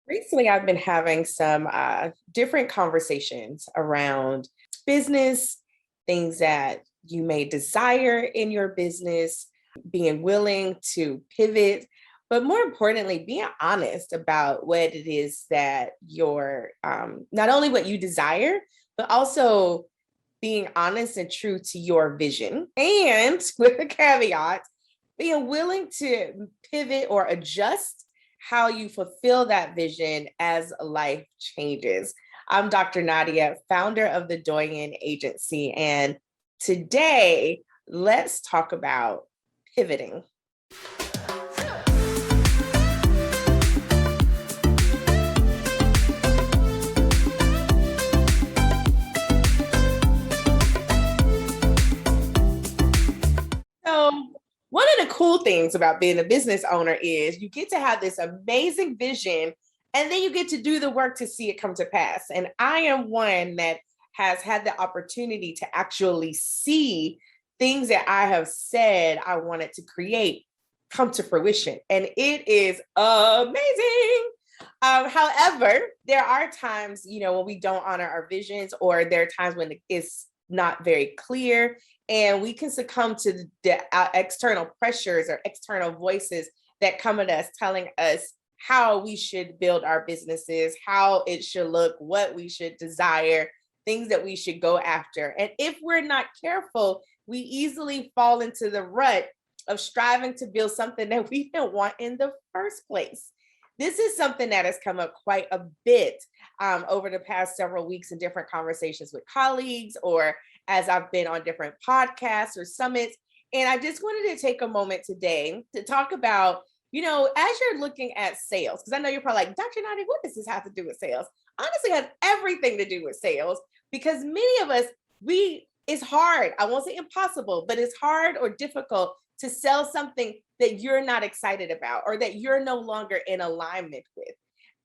Recently, I've been having some different conversations around business, things that you may desire in your business, being willing to pivot, but more importantly, being honest about what it is that you're not only what you desire, but also being honest and true to your vision. And with a caveat, being willing to pivot or adjust how you fulfill that vision as life changes. I'm Dr. Nadia, founder of the Doyen Agency, and today let's talk about pivoting. So, one of the cool things about being a business owner is you get to have this amazing vision and then you get to do the work to see it come to pass. And I am one that has had the opportunity to actually see things that I have said I wanted to create come to fruition. And it is amazing. However, there are times, when we don't honor our visions, or there are times when it's not very clear, and we can succumb to the external pressures or external voices that come at us telling us how we should build our businesses, how it should look, what we should desire, things that we should go after. And if we're not careful, we easily fall into the rut of striving to build something that we didn't want in the first place. This is something that has come up quite a bit over the past several weeks in different conversations with colleagues, or as I've been on different podcasts or summits. And I just wanted to take a moment today to talk about, as you're looking at sales, because I know you're probably like, Dr. Nadia, what does this have to do with sales? Honestly, it has everything to do with sales, because many of us, it's hard. I won't say impossible, but it's hard or difficult to sell something that you're not excited about or that you're no longer in alignment with.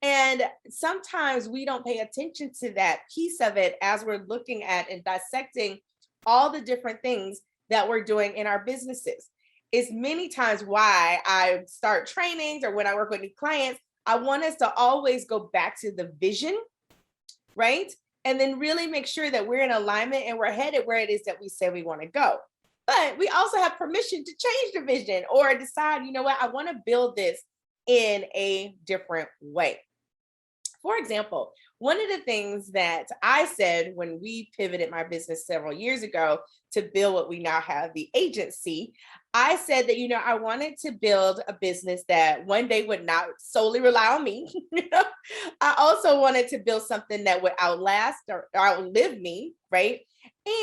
And sometimes we don't pay attention to that piece of it as we're looking at and dissecting all the different things that we're doing in our businesses. It's many times why I start trainings or when I work with new clients, I want us to always go back to the vision, right? And then really make sure that we're in alignment and we're headed where it is that we say we want to go. But we also have permission to change the vision or decide, I want to build this in a different way. For example, one of the things that I said when we pivoted my business several years ago to build what we now have, the agency, I said that, I wanted to build a business that one day would not solely rely on me. I also wanted to build something that would outlast or outlive me, right?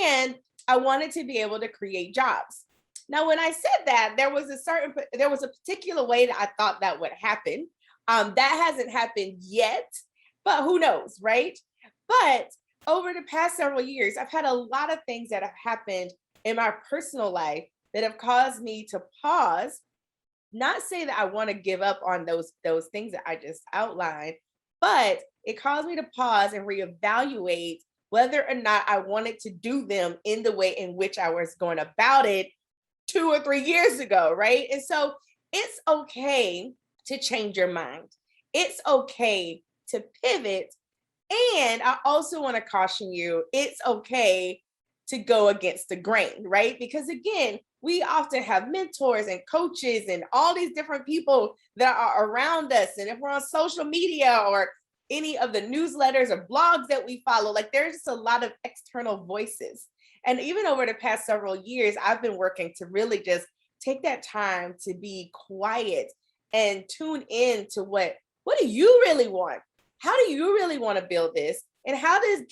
And I wanted to be able to create jobs. Now, when I said that, there was a particular way that I thought that would happen. That hasn't happened yet, but who knows, right? But over the past several years, I've had a lot of things that have happened in my personal life that have caused me to pause, not say that I want to give up on those things that I just outlined, but it caused me to pause and reevaluate whether or not I wanted to do them in the way in which I was going about it 2 or 3 years ago, right? And so it's okay to change your mind. It's okay to pivot. And I also want to caution you, it's okay to go against the grain, right? Because again, we often have mentors and coaches and all these different people that are around us. And if we're on social media or any of the newsletters or blogs that we follow, like there's just a lot of external voices. And even over the past several years, I've been working to really just take that time to be quiet and tune in to what do you really want? How do you really want to build this? And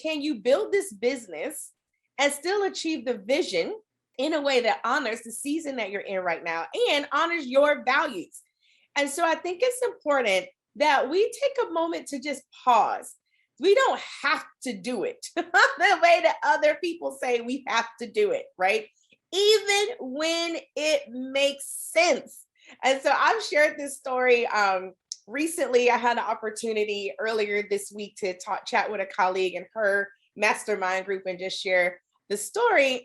can you build this business and still achieve the vision in a way that honors the season that you're in right now and honors your values? And so I think it's important that we take a moment to just pause. We don't have to do it the way that other people say we have to do it, right? Even when it makes sense. And so I've shared this story recently. I had an opportunity earlier this week to chat with a colleague and her mastermind group and just share the story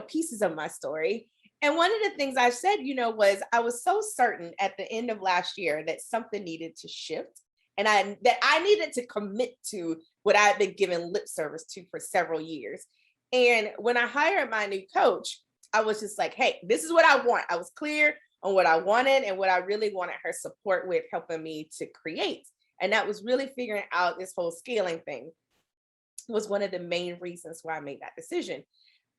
pieces of my story. And one of the things I said, was I was so certain at the end of last year that something needed to shift and I needed to commit to what I had been giving lip service to for several years. And when I hired my new coach, I was just like, hey, this is what I want. I was clear on what I wanted and what I really wanted her support with, helping me to create. And that was really figuring out this whole scaling thing was one of the main reasons why I made that decision.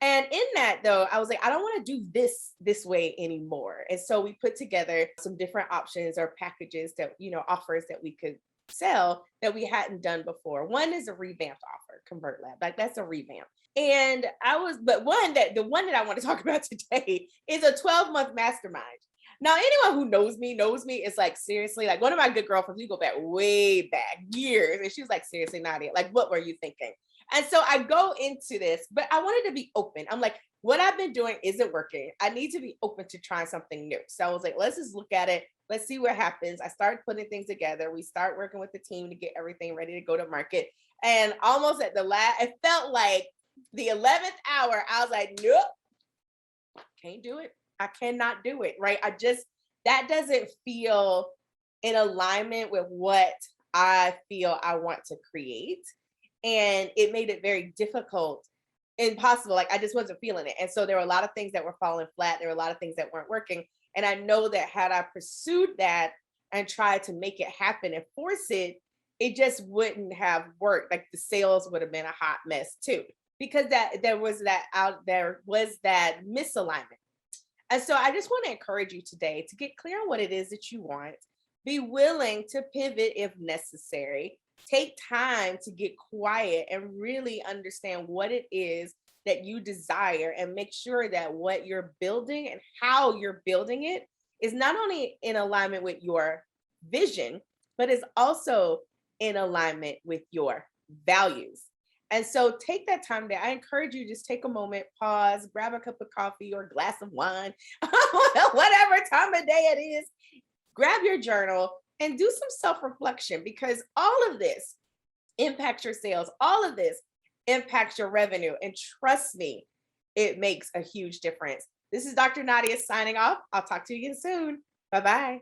And in that, though, I was like, I don't want to do this way anymore. And so we put together some different options or packages that, offers that we could sell that we hadn't done before. One is a revamped offer, Convert Lab. Like, that's a revamp. And the one that I want to talk about today is a 12-month mastermind. Now, anyone who knows me is like, seriously, like one of my good girlfriends, we go back way back years. And she was like, seriously, Nadia, like, what were you thinking? And so I go into this, but I wanted to be open. I'm like, what I've been doing isn't working. I need to be open to trying something new. So I was like, let's just look at it. Let's see what happens. I started putting things together. We start working with the team to get everything ready to go to market. And almost at the last, it felt like the 11th hour, I was like, nope, can't do it. I cannot do it, right? That doesn't feel in alignment with what I feel I want to create. And it made it very difficult, impossible. Like, I just wasn't feeling it. And so there were a lot of things that were falling flat. There were a lot of things that weren't working. And I know that had I pursued that and tried to make it happen and force it, it just wouldn't have worked. Like, the sales would have been a hot mess too, because there was that misalignment. And so I just want to encourage you today to get clear on what it is that you want. Be willing to pivot if necessary. Take time to get quiet and really understand what it is that you desire, and make sure that what you're building and how you're building it is not only in alignment with your vision, but is also in alignment with your values. And so take that time there. I encourage you, just take a moment, pause, grab a cup of coffee or a glass of wine, whatever time of day it is, grab your journal and do some self-reflection, because all of this impacts your sales. All of this impacts your revenue. And trust me, it makes a huge difference. This is Dr. Nadia signing off. I'll talk to you again soon. Bye-bye.